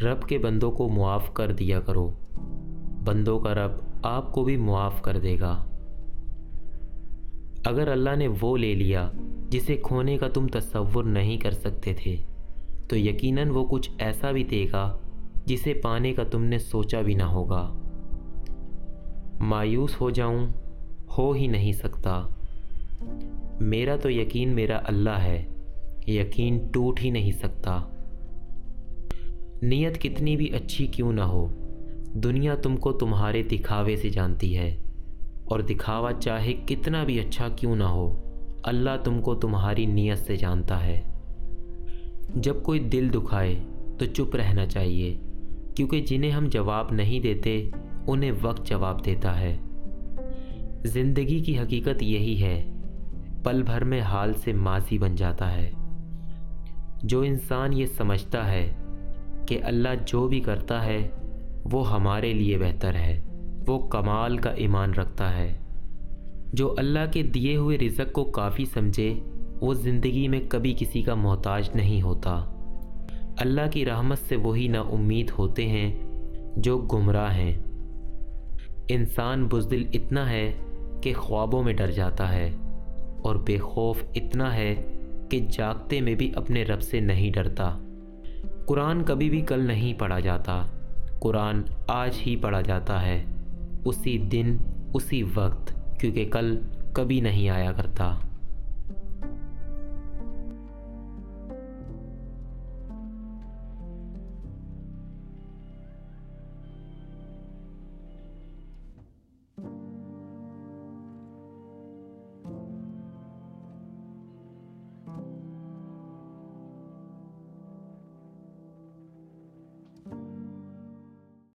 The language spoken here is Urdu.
رب کے بندوں کو معاف کر دیا کرو، بندوں کا رب آپ کو بھی معاف کر دے گا۔ اگر اللہ نے وہ لے لیا جسے کھونے کا تم تصور نہیں کر سکتے تھے، تو یقیناً وہ کچھ ایسا بھی دے گا جسے پانے کا تم نے سوچا بھی نہ ہوگا۔ مایوس ہو جاؤں، ہو ہی نہیں سکتا۔ میرا تو یقین میرا اللہ ہے، یقین ٹوٹ ہی نہیں سکتا۔ نیت کتنی بھی اچھی کیوں نہ ہو، دنیا تم کو تمہارے دکھاوے سے جانتی ہے، اور دکھاوا چاہے کتنا بھی اچھا کیوں نہ ہو، اللہ تم کو تمہاری نیت سے جانتا ہے۔ جب کوئی دل دکھائے تو چپ رہنا چاہیے، کیونکہ جنہیں ہم جواب نہیں دیتے انہیں وقت جواب دیتا ہے۔ زندگی کی حقیقت یہی ہے، پل بھر میں حال سے ماضی بن جاتا ہے۔ جو انسان یہ سمجھتا ہے کہ اللہ جو بھی کرتا ہے وہ ہمارے لیے بہتر ہے، وہ کمال کا ایمان رکھتا ہے۔ جو اللہ کے دیے ہوئے رزق کو کافی سمجھے وہ زندگی میں کبھی کسی کا محتاج نہیں ہوتا۔ اللہ کی رحمت سے وہی نا امید ہوتے ہیں جو گمراہ ہیں۔ انسان بزدل اتنا ہے کہ خوابوں میں ڈر جاتا ہے، اور بے خوف اتنا ہے کہ جاگتے میں بھی اپنے رب سے نہیں ڈرتا۔ قرآن کبھی بھی کل نہیں پڑھا جاتا، قرآن آج ہی پڑھا جاتا ہے، اسی دن اسی وقت، کیونکہ کل کبھی نہیں آیا کرتا۔